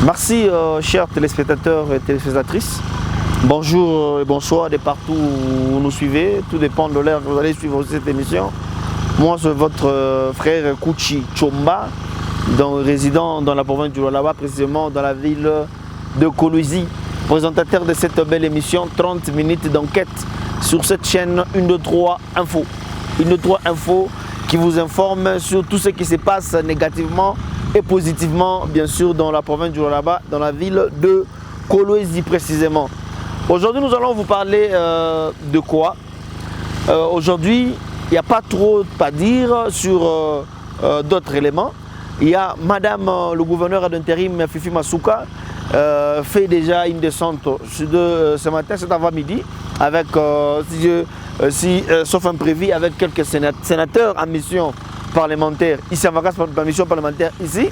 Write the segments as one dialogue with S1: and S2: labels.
S1: Merci chers téléspectateurs et téléspectatrices. Bonjour et bonsoir de partout où vous nous suivez. Tout dépend de l'heure que vous allez suivre cette émission. Moi, c'est votre frère Kouchi Chomba, résident dans la province du Lualaba, précisément dans la ville de Kolwezi, présentateur de cette belle émission 30 minutes d'enquête sur cette chaîne 123 Info. 123 Info qui vous informe sur tout ce qui se passe négativement et positivement, bien sûr, dans la province du Lualaba, dans la ville de Kolwezi précisément. Aujourd'hui, nous allons vous parler de quoi? Aujourd'hui, il n'y a pas trop à dire sur d'autres éléments. Il y a Madame le gouverneur d'intérim Fifi Masuka fait déjà une descente ce matin, cet avant-midi, avec, sauf imprévu, avec quelques sénateurs en mission parlementaire, ici en vacances par mission parlementaire ici,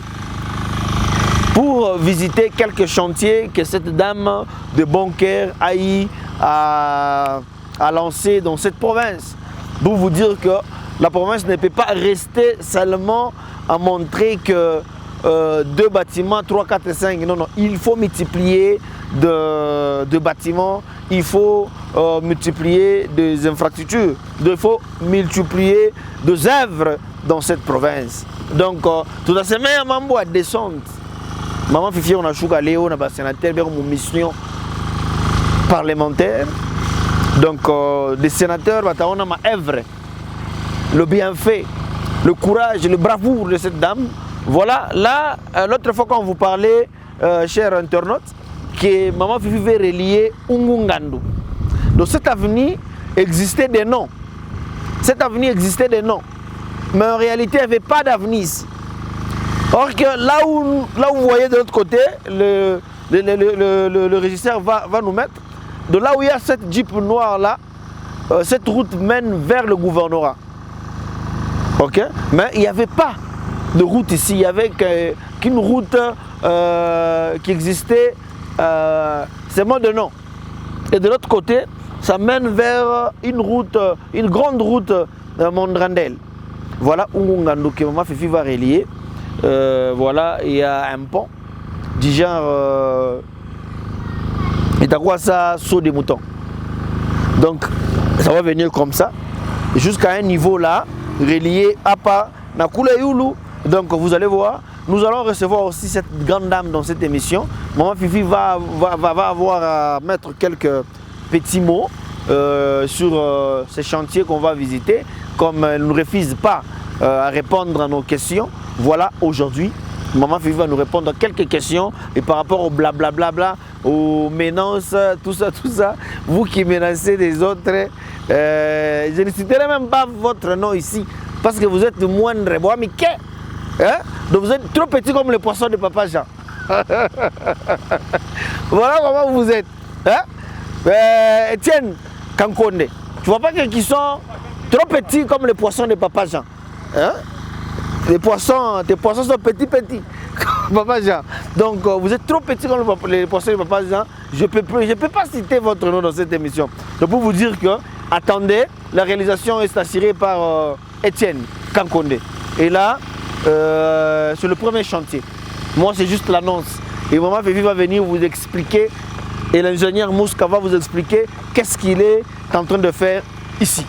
S1: pour visiter quelques chantiers que cette dame de bon cœur a lancé dans cette province. Pour vous dire que la province ne peut pas rester seulement à montrer que 2 bâtiments, 3, 4 et 5. Non, non, il faut multiplier de bâtiments, il faut multiplier des infrastructures, il faut multiplier des œuvres dans cette province. Donc, tout à ce moment, à descendre. Maman Fifi, on a chouka Léo, on a sénateur, bien une mission parlementaire. Donc, des sénateurs, on a ma œuvre, le bienfait, le courage, le bravoure de cette dame. Voilà, là, l'autre fois quand vous parlez, chers internautes, que Maman Fifi veut relier Ungungandu. Donc, cette avenue existait des noms. Cette avenue existait des noms. Mais en réalité, il n'y avait pas d'avenue ici. Or que là où vous voyez de l'autre côté, le régisseur va nous mettre, de là où il y a cette jeep noire là, cette route mène vers le gouvernorat. Ok? Mais il n'y avait pas de route ici, il n'y avait qu'une route qui existait seulement de nom. Et de l'autre côté, ça mène vers une grande route Mondrandel. Voilà où Ngandou que Maman Fifi va relier. Voilà, il y a un pont du genre et t'as quoi ça, saut des moutons. Donc ça va venir comme ça jusqu'à un niveau là relié à pas Nakula Yulu. Donc vous allez voir, nous allons recevoir aussi cette grande dame dans cette émission. Maman Fifi va avoir à mettre quelques petits mots sur ces chantiers qu'on va visiter, comme elle ne refuse pas à répondre à nos questions. Voilà, aujourd'hui, Maman Fifi va nous répondre à quelques questions et par rapport au blablabla, aux menaces, tout ça, vous qui menacez les autres, je ne citerai même pas votre nom ici parce que vous êtes moindre. Hein? Donc vous êtes trop petit comme le poisson de Papa Jean. Voilà comment vous êtes. Hein? Etienne Kankonde, tu vois pas qu'ils sont trop petits comme le poisson de Papa Jean. Hein? Tes poissons sont petits. Papa Jean. Donc vous êtes trop petit comme les poissons de Papa Jean. Je ne peux pas citer votre nom dans cette émission. Donc pour vous dire que, attendez, la réalisation est assurée par Etienne Kankonde. Et là, c'est le premier chantier. Moi, c'est juste l'annonce. Et Maman Fifi va venir vous expliquer, et l'ingénieur Mouska va vous expliquer qu'est-ce qu'il est en train de faire ici.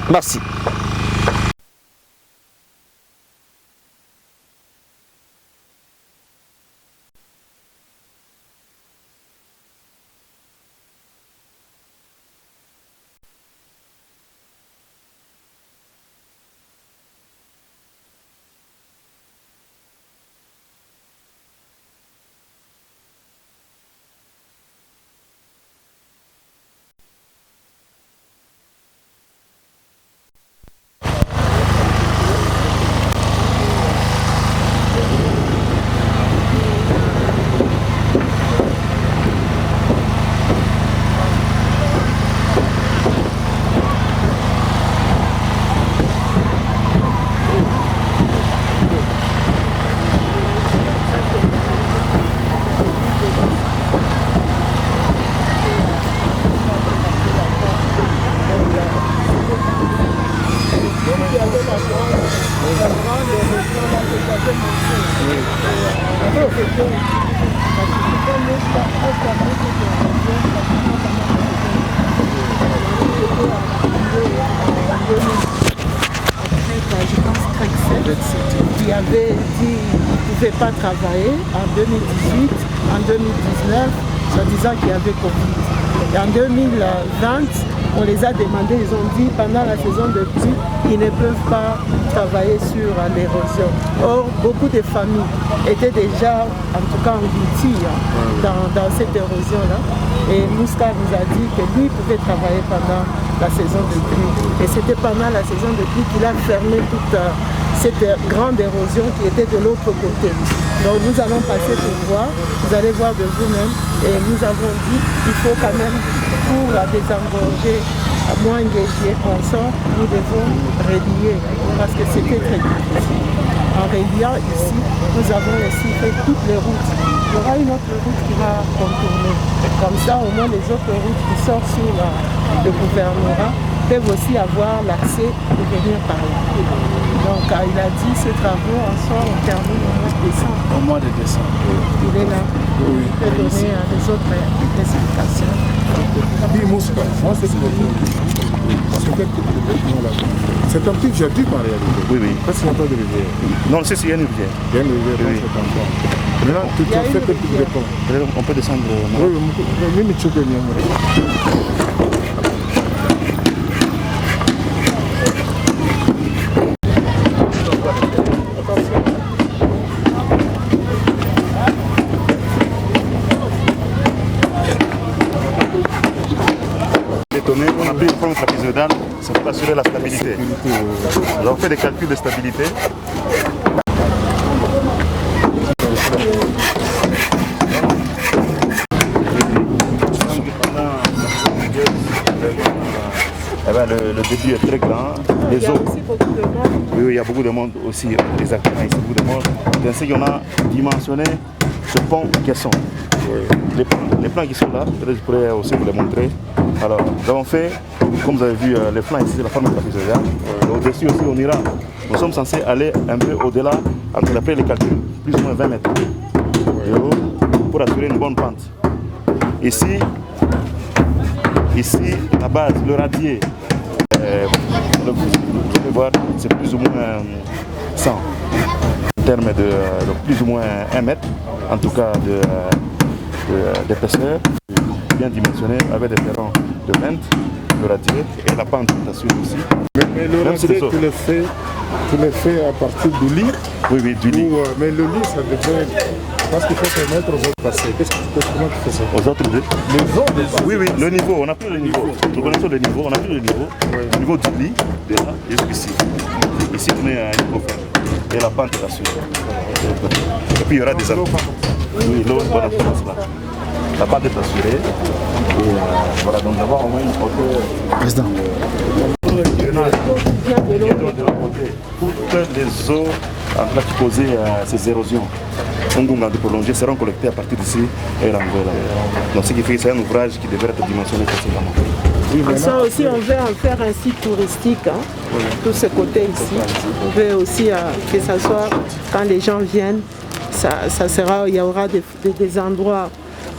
S1: Merci.
S2: pouvaient pas travailler en 2018, en 2019, en disant qu'il y avait Covid. Et en 2020, on les a demandé, ils ont dit pendant la saison de pluie, ils ne peuvent pas travailler sur l'érosion. Or, beaucoup de familles étaient déjà, en tout cas, englouties dans cette érosion-là. Et Mouska nous a dit que lui pouvait travailler pendant la saison de pluie. Et c'était pendant la saison de pluie qu'il a fermé toute cette grande érosion qui était de l'autre côté. Donc nous allons passer pour voir, vous allez voir de vous-même. Et nous avons dit qu'il faut quand même, pour désengorger moins engagé en sort, nous devons relier parce que c'était très difficile. En reliant ici, nous avons aussi fait toutes les routes. Il y aura une autre route qui va contourner. Comme ça, au moins les autres routes qui sortent sur le gouvernorat peuvent aussi avoir l'accès de venir par là. Donc il a dit ces travaux en sort, on termine au mois de décembre.
S3: Au mois de décembre.
S2: Il est là.
S3: Oui.
S2: Il peut donner les autres explications.
S3: Oui, Mouska, moi c'est ce que je dis. Parce que quelques bâtiments là. C'est un petit viaduc en réalité.
S4: Oui, oui.
S3: Parce qu'il n'y a pas de rivière.
S4: Non, c'est il y a une rivière.
S3: Il y a une rivière dans cet endroit. Maintenant, tu as fait quelques réponses.
S4: On peut descendre.
S3: Oui, mais tu peux venir.
S4: On a pris une forme trapézoïdale, c'est pour assurer la stabilité. Nous avons fait des calculs de stabilité. Le débit est très grand.
S2: Il y a aussi beaucoup de monde.
S4: Oui, il y a beaucoup de monde aussi, exactement, ici, beaucoup de monde. Ainsi qu'on a dimensionné ce pont caisson. Les plans qui sont là, peut-être je pourrais aussi vous les montrer. Alors, nous avons fait, comme vous avez vu, les plans ici, c'est la forme trapézoïdale. Au-dessus aussi, on ira. Nous sommes censés aller un peu au-delà, après les calculs, plus ou moins 20 mètres de haut, pour assurer une bonne pente. Ici, la base, le radier, vous pouvez voir, c'est plus ou moins 100 en termes de plus ou moins 1 mètre, en tout cas d'épaisseur, bien dimensionné avec des ferrons de 20, le radier et la pente assurée aussi.
S3: Mais le radier, tu le fais à partir du lit.
S4: Oui, du lit.
S3: Mais le lit, ça devrait... Parce qu'il faut permettre aux autres passer. Comment tu fais ça?
S4: Aux autres deux.
S3: Les autres passer.
S4: Oui, le niveau, on a pris le niveau. Nous connaissons le niveau, on a pris le niveau. Le niveau du lit, de là, jusqu'ici. Ici, on est à un niveau ferme. Et la pente est assurée. Et puis, il y aura des arbres. Oui, l'eau va dans ce sens-là. La pente est assurée. Et voilà, donc d'abord, on va une hauteur.
S1: Président.
S4: Toutes les eaux en train de poser ces érosions de prolonger seront collectées à partir d'ici et renvoyées là. Donc ce qui fait que c'est un ouvrage qui devrait être dimensionné précédemment.
S2: Ça aussi, on veut en faire un site touristique, tout ce côté ici. On veut aussi que ça soit, quand les gens viennent, il y aura des endroits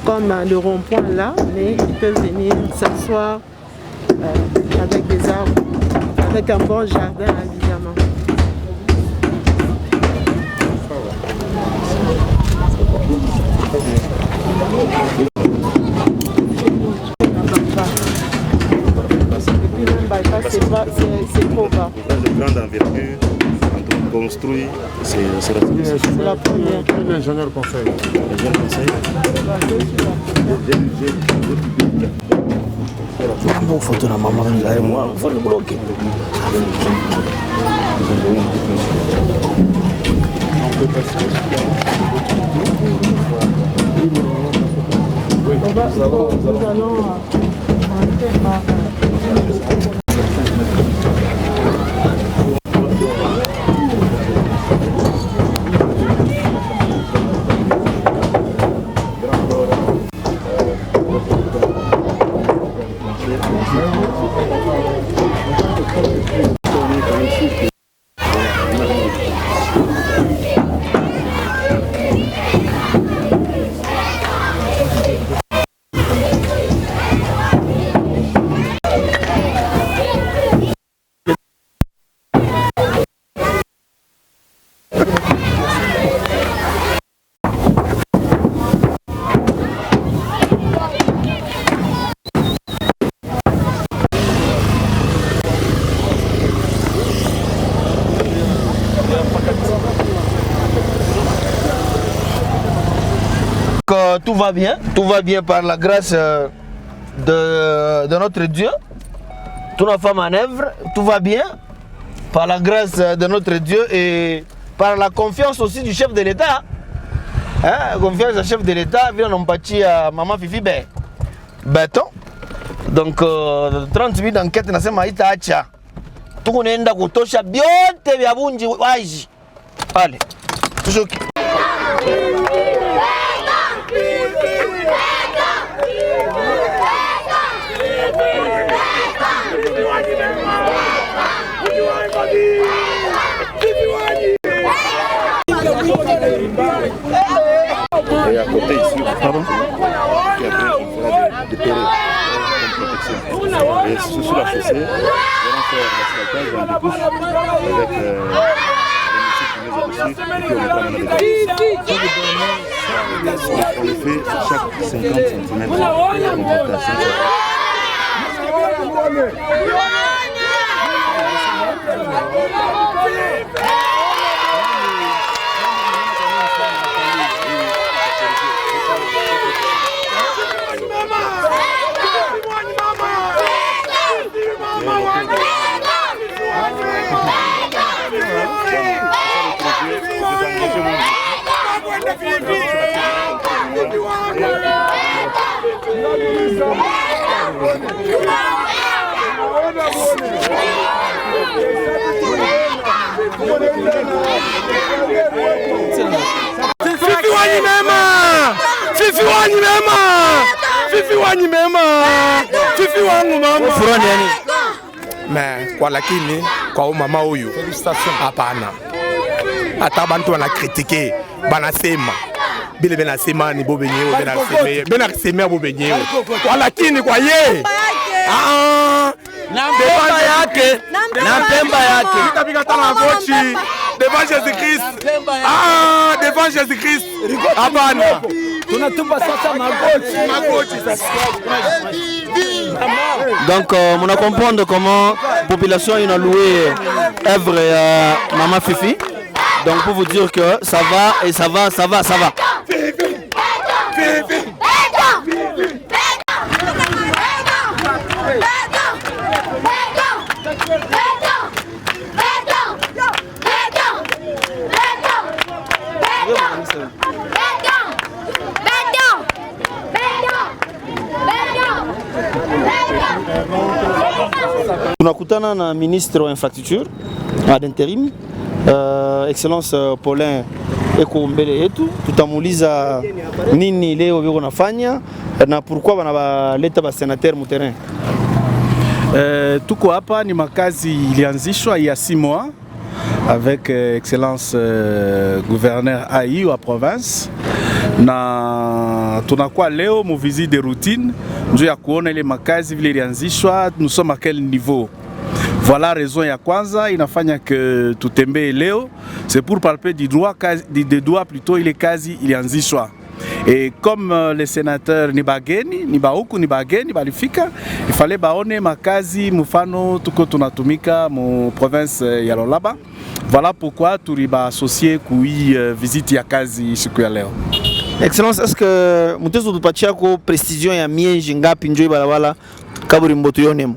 S2: comme le rond-point là, mais ils peuvent venir s'asseoir avec des arbres, avec un bon jardin évidemment. C'est trop bas.
S4: De grande envergure, construit, c'est
S2: la première.
S3: L'ingénieur conseil.
S4: L'ingénieur conseil.
S1: Vamos photo na maman là et moi, faut le bloquer.
S2: Nous allons
S1: tout va bien par la grâce de notre Dieu. Tout n'a pas manœuvre, tout va bien par la grâce de notre Dieu et par la confiance aussi du chef de l'État. Hein? Confiance du chef de l'État, vient on bâtit à Maman Fifi béton. Donc 30 minutes d'enquête na sema itaacha. Tukunaenda kutosha byote vya bunji waji. Allez. Tushuki.
S4: Et à côté ici, pardon, il y a des terrains comme protection. Et sur la chaussée, nous allons faire l'asphaltage dans des couches avec les messieurs qui mettent dessus et puis on mettra maintenant les on le fait chaque 50 cm. On monte à 5 cm.
S5: Fifi wangu mama. Mais kwa lakini kwa mama huyu hapana. Hata bantu wana critiquer, banasema bile benasema ni bobenyewe benasema bobenyewe. Kwa lakini kwa ye na pemba yake nikapika tana vochi devant Jésus-Christ. Devant Jésus-Christ. Hapana. Tunatupa sasa magoti sasa.
S1: Donc on a comprendre comment la population a loué œuvre Maman Fifi. Donc pour vous dire que ça va et ça va. Tunakutana na ministre wa infrastructure d'intérim Excellence Paulin eko mbele yetu, tutamuuliza nini leo biko nafanya na pourquoi wanabaleta ba sénateur mu terrain.
S6: Tuko hapa ni makazi ilianzishwa ya 6 mois avec Excellence gouverneur AI wa province, na tunakuwa leo mu visite de routine ndio ya kuona ile makazi vile ilianzishwa, nous sommes à quel niveau. Voilà raison ya kwanza inafanya que tutembee leo, c'est pour palper du droit plutôt ile kazi ilianzishwa. Et comme les sénateurs ni bageni, ni bahuku ni bageni balifika, il fallait baone makazi mfano tuko tunatumika mu province ya Lualaba. Voilà pourquoi tuliba associé kui visite ya kazi siku ya leo.
S1: Excellence, est-ce que mutezo tupatia ko précision ya mienji ngapi njoi balabala Kaburimbo tuyonemo?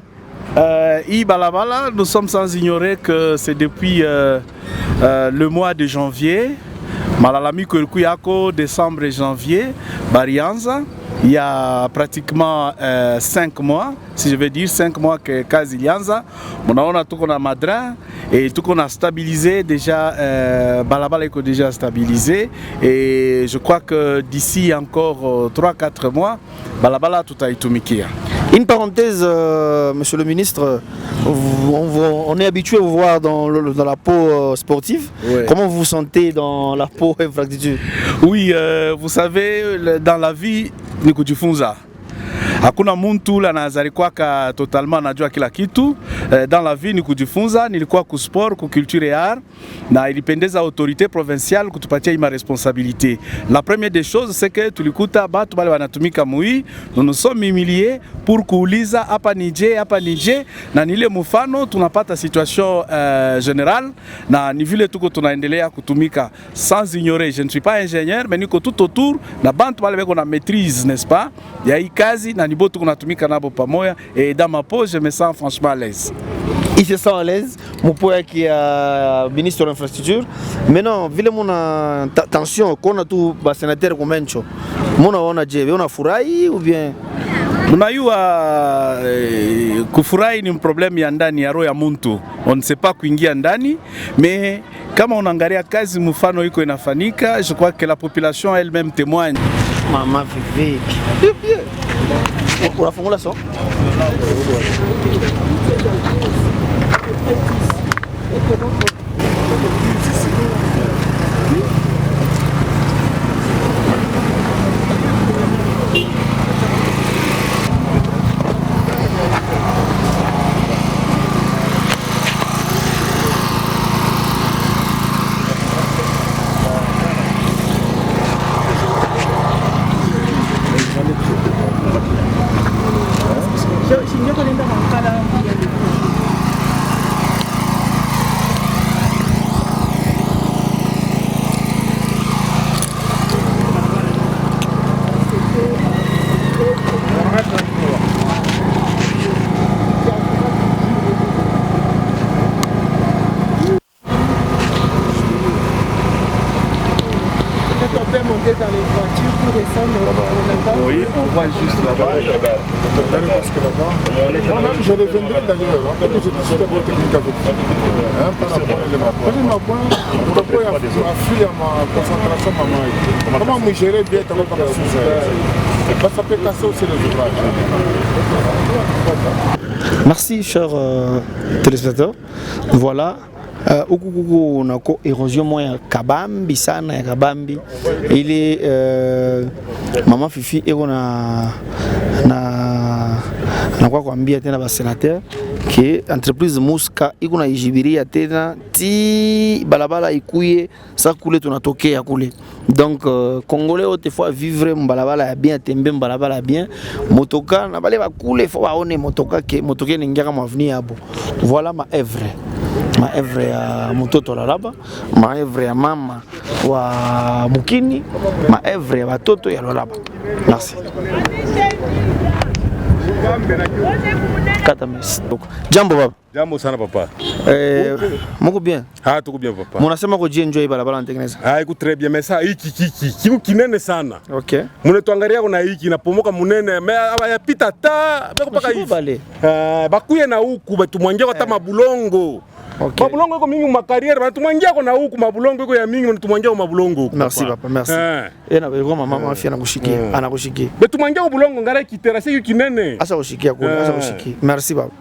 S6: Balabala, nous sommes sans ignorer que c'est depuis le mois de janvier, Malalami Kuyako, décembre et janvier, Barianza, il y a pratiquement 5 mois, si je veux dire 5 mois que Kazilianza, on a tout qu'on a Madrin et tout qu'on a stabilisé déjà, Balabala est déjà stabilisé et je crois que d'ici encore 3-4 mois, Balabala tout a été mikia.
S1: Une parenthèse, monsieur le ministre, on est habitué à vous voir dans la peau sportive. Ouais. Comment vous vous sentez dans la peau infrastructure?
S6: Oui, vous savez, dans la vie, Nikujifunza. Hakuna muntu ule anazalikwaka totalement anajua kila kitu. Dans la vie ni kujifunza, nilikuwa ku sport, ku culture et art, na ilipendeza autorité provinciale kutupatia ima responsabilité. La première des choses c'est que tulikuta batu bale wanatumika mui, nous nous sommes humiliés pour kuuliza hapa nije, na nile mfano tunapata situation générale, na ni vile tuko tunaendelea kutumika sans ignorer. Je ne suis pas ingénieur, mais niko tout autour na bantu bale beko na maîtrise, n'est-ce pas? Ya hii kazi na nibo tuko natumika nabo pamoja, et dans ma peau je me sens franchement à l'aise.
S1: Il se sent à l'aise, Moupoya qui est ministre de l'infrastructure. Maintenant, vile muna tension, qu'on a tout sénateur comme Mencho, on a furahi ou bien?
S6: Unajua kufurahi ni problème ya ndani ya roho ya muntu. On ne sait pas kuingia ndani, mais kama unaangalia kazi mfano iko inafanyika, je crois que la population elle-même témoigne.
S1: Maman Fifi. On a fait la son.
S2: monter dans les voitures pour descendre là-bas.
S3: Oui, on voit juste là-bas. Moi-même, je reviendrai d'ailleurs, parce que je discute avec technique avec vous. Par rapport à l'élément. Parce que ma point, pour rapport à ma concentration, comment me gérer bien ta préparation? Parce que ça peut casser aussi les ouvrages.
S1: Merci, chers téléspectateurs. Voilà. Ukukuku nako érosion moya kabambi sana ya kabambi ili mama Fifi eko na kwa kuambia tena ba sénateur que entreprise Muska iko na ijibiria tena ti balabala ikuye sa kule tunatokea kule. Donc congolais autrefois vivre mbalabala ya bien tembe mbalabala ya bien motoka na bale bakule faut baone motoka ke motoka ningia ma avenir abo. Voilà ma œuvre ya mtoto la laba, maevre ya mama wa Mukini, maevre ya watoto ya Lolaba. Merci. Jambo baba.
S7: Jambo sana papa.
S1: Moko bien?
S7: Ah, tuko bien papa.
S1: Munasema ko enjoy barabara ntengeneza.
S7: Ah, iko très bien mais ça hiki kiku kinene sana.
S1: Okay.
S7: Munetuangalia kuna hiki napomoka munene yapita ta bako paka hivi. Bakuye na huku batumwangia kwa tama bulongo. Okay. Mabulongo iko mingi makariere batumwangia kwa na huku mabulongo iko ya mingi batumwangia kwa mabulongo huku.
S1: Merci papa, merci. Ena bego mama mafia anakushikia, anakushikia.
S7: Batumwangia kwa bulongo ngara kitera sio kinene.
S1: Asa kushikia kule, asa kushikia. Merci papa.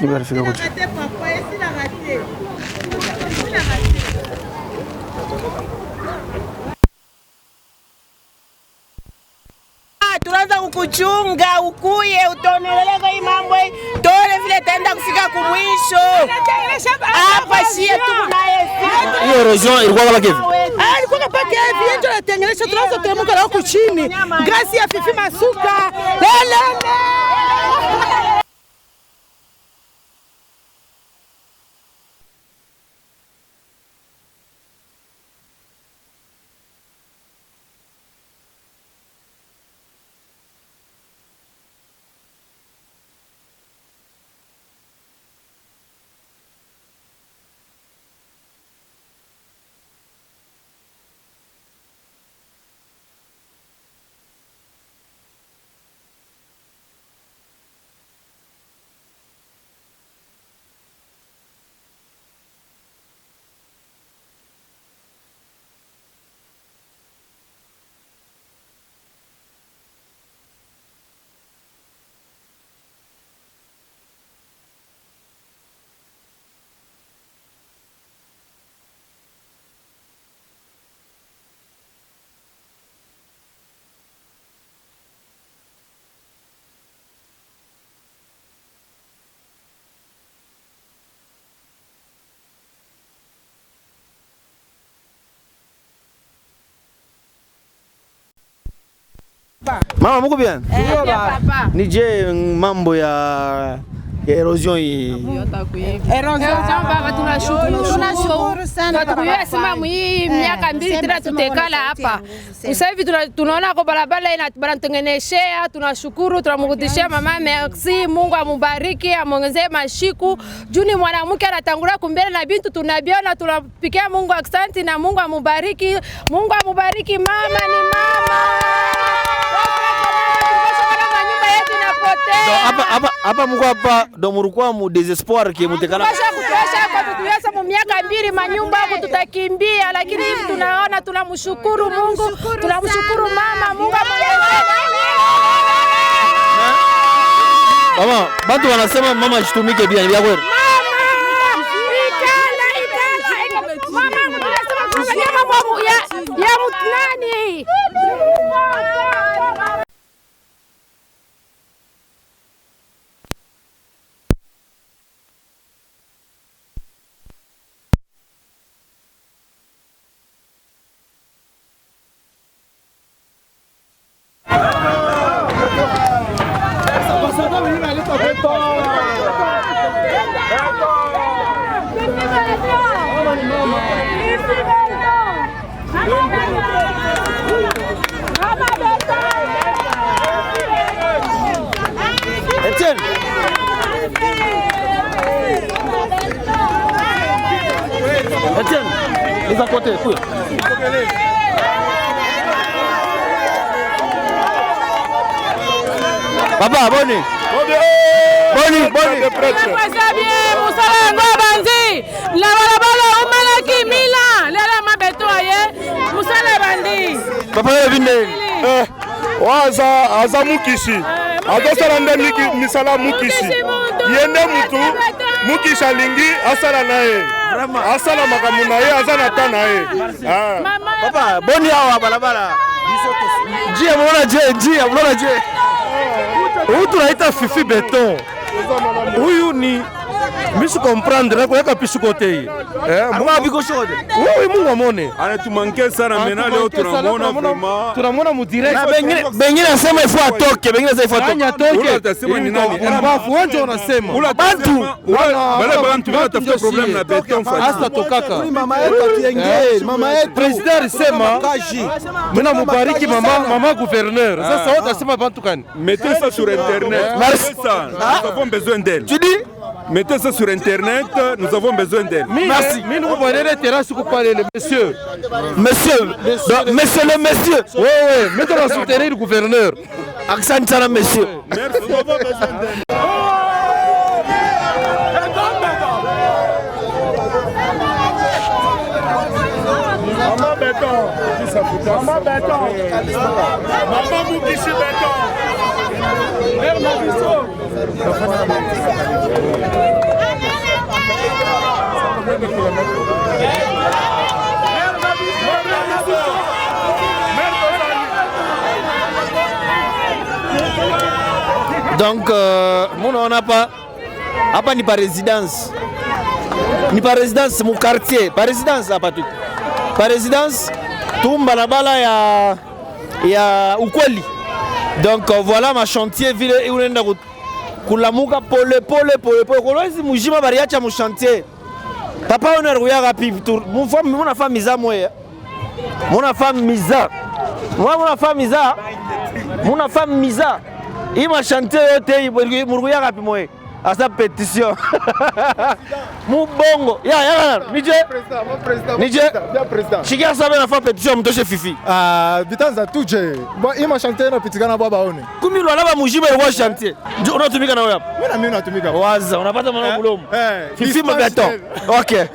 S1: Ni bora fika kocha.
S8: Tunaanza kukuchunga ukuye utoneleleka hii mambo tole vile taenda kufika kumwisho hapa shia tu naye
S1: hiyo region ilikuwa kama kivi
S2: ilikuwa kama hivi ndio natengeneza tunaanza kuemuka na huko chini gasi ya Fifi Masuka
S1: Mama mko bien?
S8: Papa.
S1: Nije mambo ya erosion hii.
S9: Baba, tunashukuru sana kwa sababu hii miaka 2 tena tutekala hapa. Sasa hivi tunaona kwa barabara banatutengeneshea, tunashukuru, tunamrudishia mama merci, Mungu amubariki, amuongezee mashiku. Juni mwanamke anatangulia kumbele na bintu tunabiona, tunapikia Mungu asante na Mungu amubariki. Mungu amubariki, mama ni mama.
S1: Hapa mko hapa ndo mlikuwa mu desespoir ki mutekala.
S9: Basha kutuacha kwa tutuweza mu miaka 2 manyumba hapo tutakimbia, lakini hivi tunaona, tunamshukuru Mungu, tunamshukuru mama, Mungu amuongezee.
S1: Mama, bantu wanasema mama shitumike bien, ya kweli. Etienne. Etienne, les à côté, oui. Papa, Boni. Boni.
S9: Musala bandi. La balabala umalaki mila. Lela mabeto aye. Musala bandi.
S1: Papa vinde.
S7: Waza azamukishi. Adosala ndeni misala mukishi. Yende mutu mukishi alingi asala naye. Asala makamu naye azana ta naye.
S1: Papa, Boni hawa balabala. Jia mwana je.
S10: Huyu tunaita Fifi Beton. Huyu ni misu comprendre kwa kapishi kote.
S1: Mwa biko shode.
S10: Wewe Mungu amone.
S7: Anatumanke sana mena leo tunamwona vraiment.
S10: Tunamwona mu direct.
S1: Na bengine nasema ifo atoke, bengine sasa ifo atoke.
S7: Ule atasema ni nani?
S10: Mbafu wanje unasema.
S7: Bantu. Wale bantu wanatafuta problem na Beton fasi.
S10: Hasta tokaka. Mama yetu atienge. Mama yetu president sema mna mubariki mama gouverneur. Sasa wote asema bantu kani?
S7: Mettez ça sur internet. Nous avons besoin d'elle.
S1: Tu dis?
S7: Mettez ça sur internet, nous avons besoin d'elle.
S10: Merci. Mais nous voyons les terrasses pour parler le monsieur.
S1: Monsieur le monsieur.
S10: Oui. Mettez-le soutenir le gouverneur.
S1: Accent sana monsieur.
S7: Merci, nous avons besoin d'elle. Maman Béton. Maman Béton. Maman Moukichi Béton. Mère Mabiso.
S1: Donc, on n'a pas ni par résidence. Ni par résidence, mon quartier. Par résidence, pas tout. Par résidence, tout balabala ya ukweli. Donc, voilà ma chantier ville et on est kulamuka pole. Kolwezi mujima bariacha mu chantier. Papa on reruya rapide tour. Mon femme miza moya. Mon femme miza. Il m'a chanté yote muruya rapide moya. À sa pétition. Mubongo. Ya, Nije. Chikia sabe na fa pétition mtoshe Fifi.
S3: Bitanza tuje. Bon, il m'a chanté na pitikana baba one.
S1: Kumi lwa laba mujiba kwa chantier. Unatumika na wewe hapa?
S3: Mimi natumika.
S1: Waza, unapata mwana bulomo. Fifi Beton. Okay.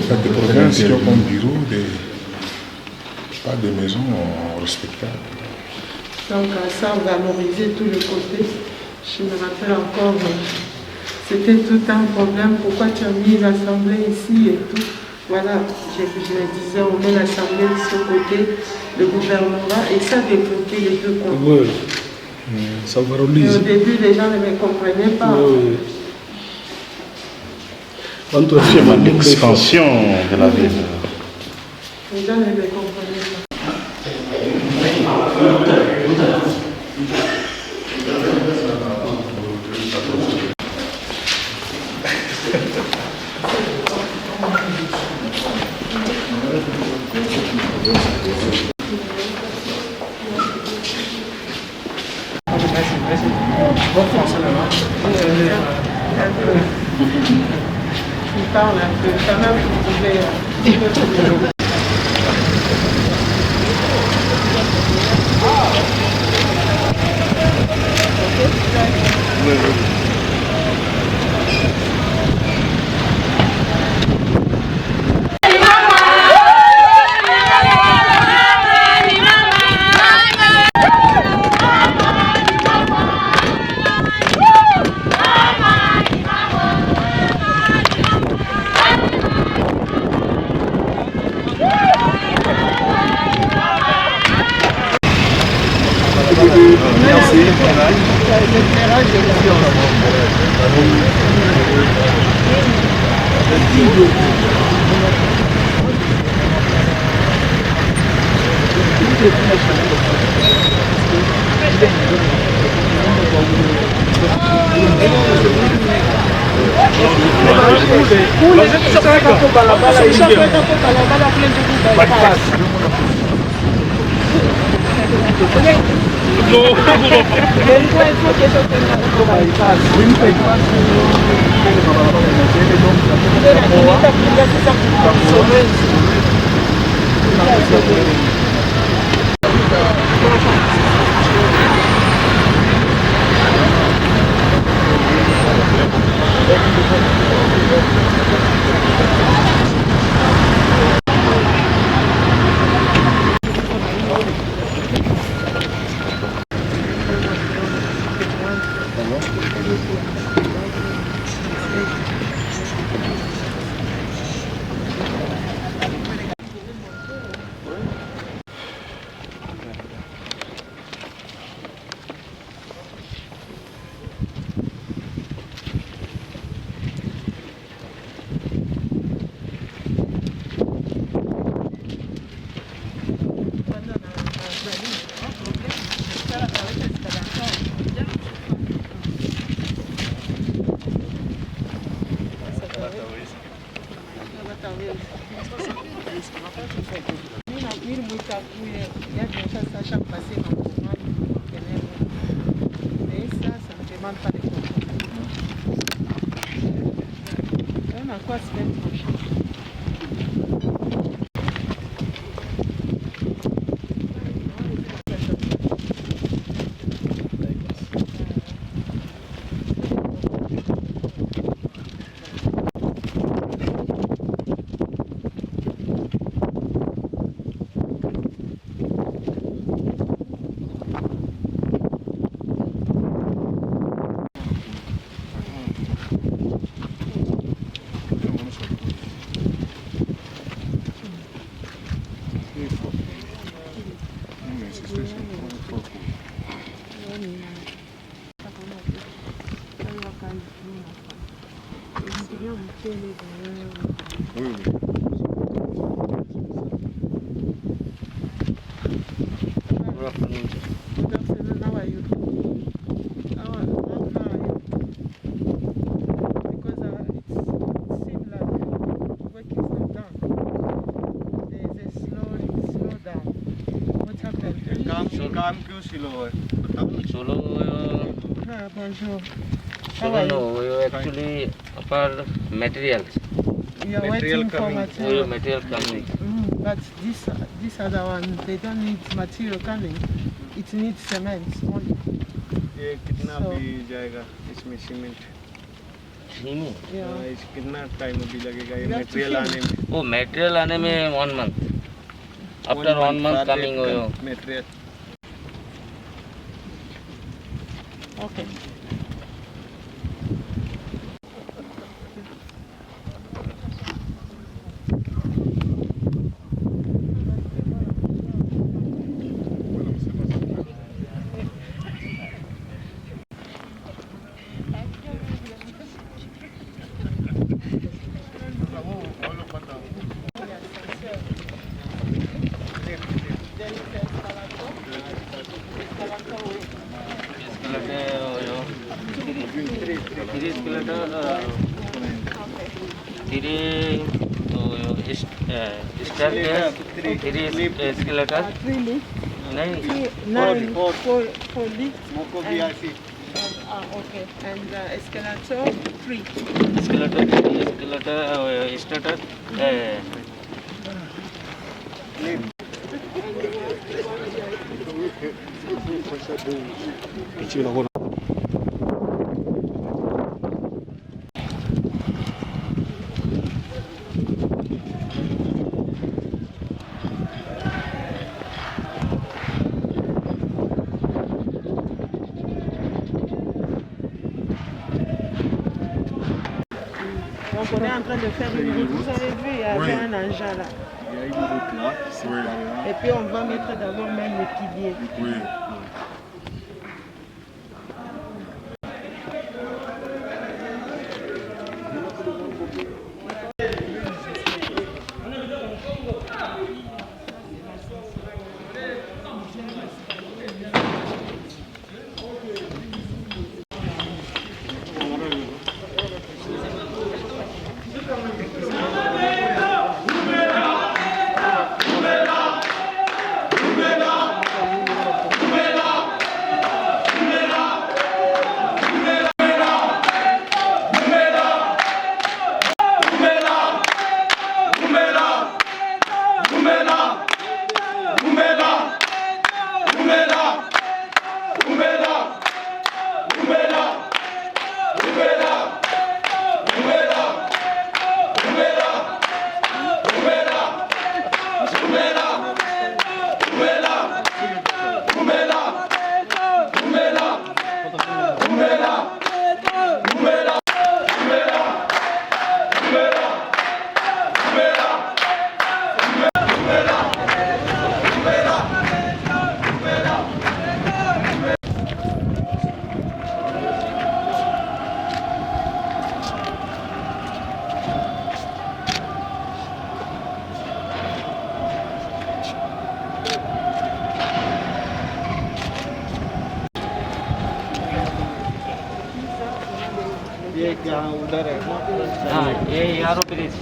S3: Chaque province qui a comme bureau pas de maisons respectables.
S2: Donc ça, valoriser tout le côté. Je me rappelle encore, c'était tout un problème. Pourquoi tu as mis l'Assemblée ici et tout? Voilà, je me disais, on met l'Assemblée de ce côté, le gouvernement, et ça débloquait les deux côtés.
S6: Oui, ça valorise.
S2: Et au début, les gens ne me comprenaient pas.
S6: Oui.
S4: L'expansion de la ville.
S2: Les gens ne me comprenaient pas. Il parle un peu, quand même, vous pouvez...
S11: Bonjour. No, we actually for materials.
S2: You are waiting for material.
S11: Material coming.
S2: But this other one, they don't need material coming. It needs cement only.
S12: ये कितना भी जाएगा इसमें सीमेंट?
S11: 3 months.
S12: कितना टाइम अभी लगेगा ये मटेरियल आने में?
S11: वो मटेरियल आने में 1 month. After 1 month coming हो
S12: material.
S2: Okay. Okay, and escalator 3.
S11: Escalator, starter.
S2: Donc on est en train de faire une route. Vous avez vu, il y avait un engin là.
S3: Il y a une route là. Oui.
S2: Et puis on va mettre d'abord même les piliers.
S3: Oui.
S12: उधर है
S11: हाँ ये यारो bridge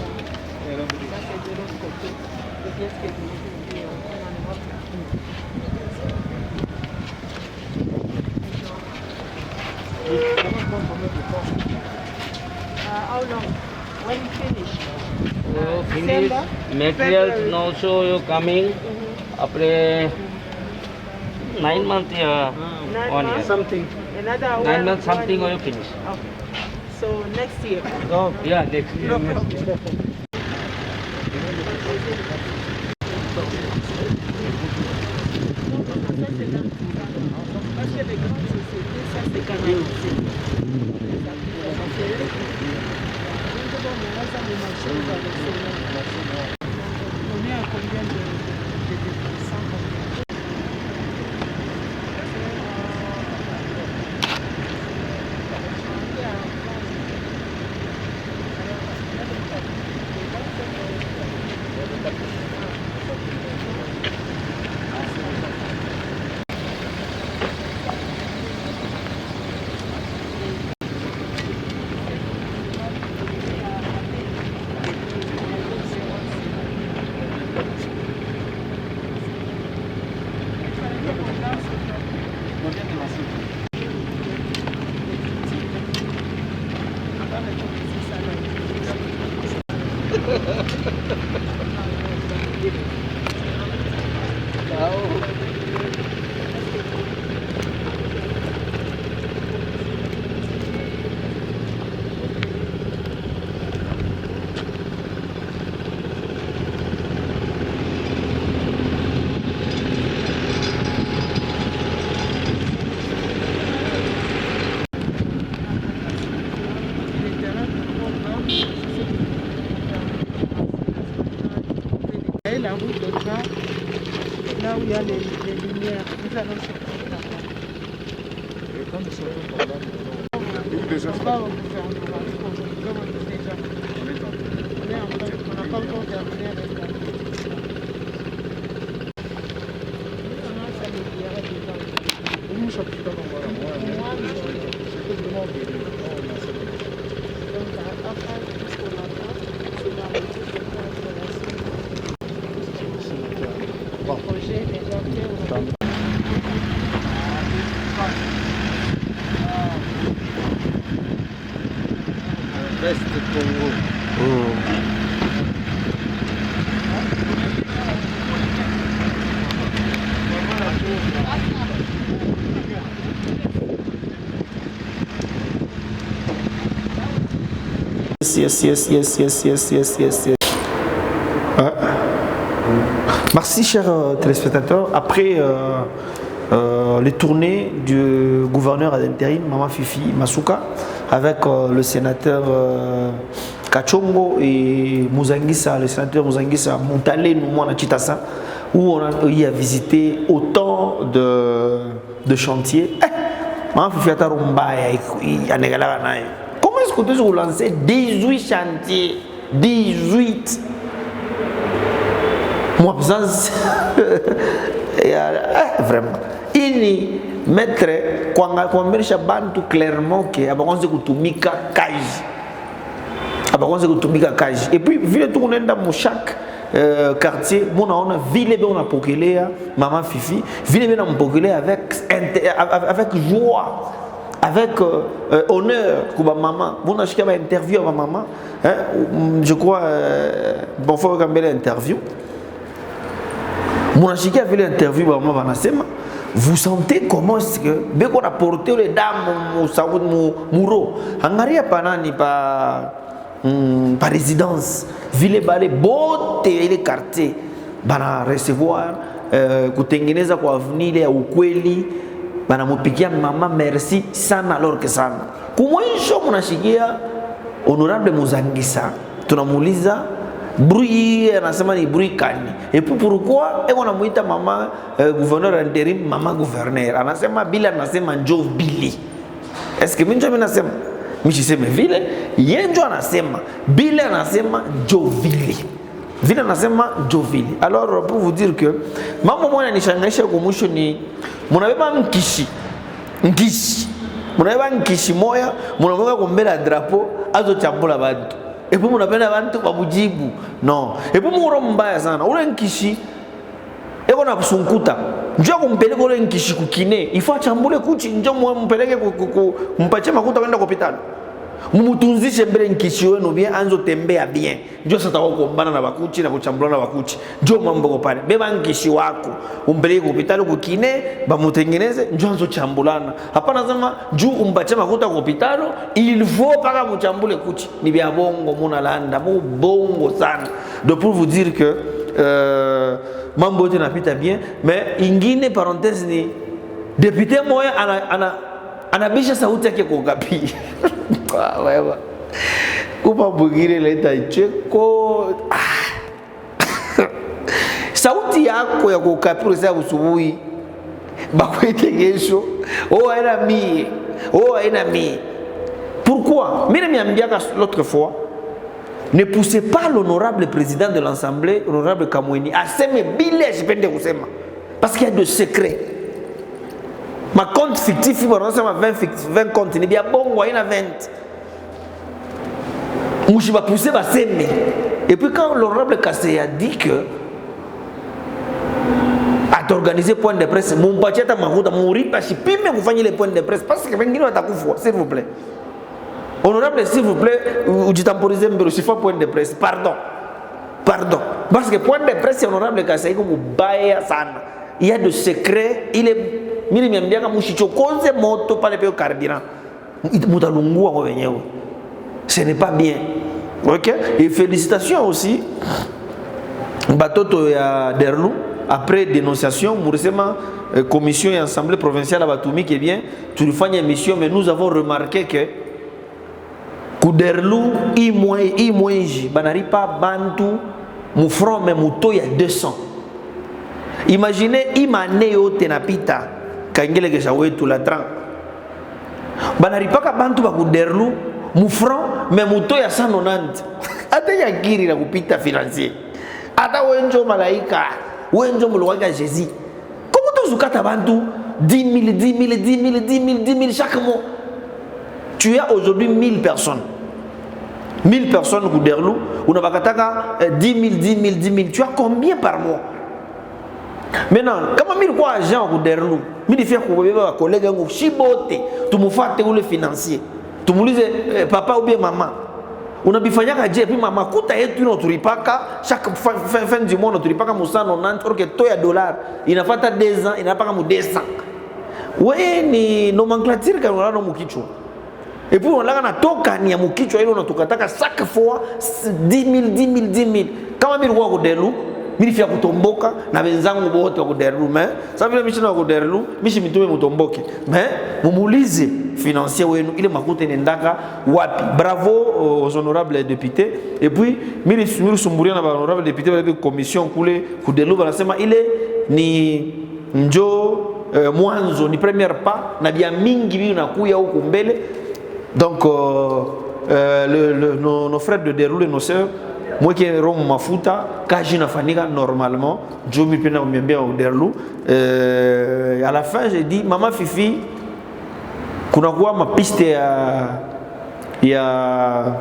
S2: How long? When you finish?
S11: finish materials now so you coming after 9 months
S2: 9
S11: 1 year
S2: months?
S12: something.
S2: Another
S11: 9 months something or you finish.
S2: Okay. So next year.
S12: Oh,
S11: Yeah, next year.
S2: Parce que les grandes sociétés, ça c'est canalisé. On est à combien de déplacements? la route de train, là où il y a les lumières. Nous allons sortir là-bas.
S3: Et quand nous sortons par là, nous déjà
S2: On va au gouvernement. Déjà. On n'a pas encore terminé avec la projet déjà fait.
S12: Veste Congo.
S1: Yes. Merci, chers téléspectateurs. Après les tournées du gouverneur d'intérim, Maman Fifi Masuka, avec le sénateur Kachongo et Muzangisa, le sénateur Muzangisa Montale, Noumouana Chitasa, où on a visité autant de chantiers. Maman Fifi Atarumba, comment est-ce que tu as lancé 18 chantiers? 18. Moi, vraiment. Il mettre quand bantu clairement que abonze kutumika kaji. Abonze kutumika kaji. Et puis vile tout on est dans chaque quartier, on a ville on a pokelea Maman Fifi, ville on a pokelea avec joie. Avec honneur pour ma maman. Bon, je suis interview à ma maman. Je crois bon faut regarder l'interview. Mon achiké a fait l'interview à maman Vanasema. Vous sentez comment est-ce que dès qu'on a porté les dames au mouro, Angaria panani par résidence, ville balé beauté et les quartiers, bana recevoir kutengeneza kwa avenue ya ukweli. Banamupigia mama merci sana alors que sana. Kumwisho mnashikia honorable Muzangisa. Tunamuuliza bruit anasema ni bruit kani. Et puis pourquoi on anamuita mama gouverneur intérim mama gouverneur. Anasema bila anasema njoo Billy. Est-ce que mimi ndio nasema? Mimi siseme vile, yeye ndio anasema. Bila anasema njoo Billy. Vile anasema njoo Billy. Alors pour vous dire que mama mwana nishangaisha kumwisho ni munabeba nkishi munabeba nkishi moya munamweka kumbela drapeau azo chambula bantu epo munapenda bantu babujibu no epo muro mbaya sana ule nkishi eko na kusunkuta njoo kumpeleka ule nkishi kukine ifaa chambule kuchi njoo mpeleke mpache makuta kwenda hospitali mumutunzishe mbele nkishi wenu bien anzo tembea bien njoo sasa kukombana na bakuchi na kuchambulana na bakuchi njoo mambo ko pale beba nkishi wako umpeleke hospitali kukine bamutengeneze njoo anzo chambulana hapana sema njoo umpache makuta kwa hospitali il faut paka muchambule kuchi ni bya bongo muna landa bongo sana donc pour vous dire que mambo yote napita bien mais ingine parenthèse ni député moya anabisha sauti yake kwa Okapi. Wewe kupa bugire leta icheko sauti yako ya kwa Okapi usia usubuhi bakwete kesho aina mi pourquoi mimi nimeambiaka l'autre fois ne poussez pas l'honorable président de l'Assemblée, l'honorable Kamweni, à s'aimer bile, je peux dire kusema. Parce qu'il y a de secrets. Ma compte fictif, il y a 20 comptes, il y a bon, il y a 20. Moi, je vais pousser à s'aimer. Et puis quand l'honorable Kassé a dit que à organiser point de presse, mon bâtiment à Marouda, mon ripa, je peux même vous faire les points de presse parce que vous avez s'il vous plaît. Honorable, s'il vous plaît, vous temporisez un point de presse. Pardon. Parce que point de presse, honorable Kassé, comme vous baillez sana. Il y a de secrets. Il est. Miri miambiaka mushicho konze moto pale peo carburant. Mutalungua kwa wenyewe. Ce n'est pas bien. OK? Et félicitations aussi. Batoto ya Derlou après dénonciation, Mourisema commission et assemblée provinciale à Batumi qui est bien, tu lui fais une émission mais nous avons remarqué que Kuderlou imwenji banaripa bantu mon franc mais moto ya 200. Imaginez imane yo tenapita kangele ke shawetu la tran. Banaripaka bantu bakuderlu mon franc mais moto ya 190. Ata ya giri la kupita financier. Ata wenjo malaika, wenjo mulwaka Jésus. Comment tu zukata bantu 10 000, 10 000, 10 000, 10 000, 10 000 chaque mois? Tu as aujourd'hui 1000 personnes. 1000 personnes Gouderlou, on a 10 000, 10 000, 10 000. Tu as combien par mois? Maintenant, comment 1000 quoi agents Gouderlou? 1000 faire pour les collègues, chibote, tu me fais le financier. Tu me dis papa ou bien maman. On a bifanya ka je puis maman kuta yetu no turipaka chaque fin du mois no turipaka musa 90 or que to ya dollar inafata 2 ans inapaka mu 200. Ouais ni nomenclature ka ngala no mukichwa. Et puis on l'a na toka ni ya mukichwa ile unatukataka chaque fois 10 000 10 000 10 000. Kama mimi kwa kudelu mimi fia kutomboka na wenzangu wote wa kudelu mais ça vile mimi na kudelu mimi mitume mutomboke mais mumulize financier wenu ile makuta nendaka wapi. Bravo aux honorables députés. Et puis mimi sumburia na honorables députés avec commission kule kudelu banasema ile ni njo mwanzo ni première pas na bia mingi bi nakuya huko mbele. Donc nos frères de déroule nos sœurs moi qui romo mafuta kaji nafanika normalement je me pena bien au derlu à la fin j'ai dit maman Fifi kuna kuwa ma piste ya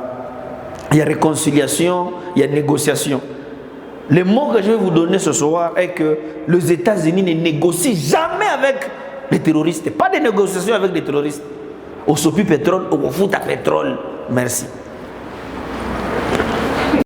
S1: réconciliation, il y a négociation. Le mot que je vais vous donner ce soir est que les États-Unis ne négocient jamais avec les terroristes. Pas de négociation avec les terroristes. Au sopi pétrole, au foot à pétrole. Merci.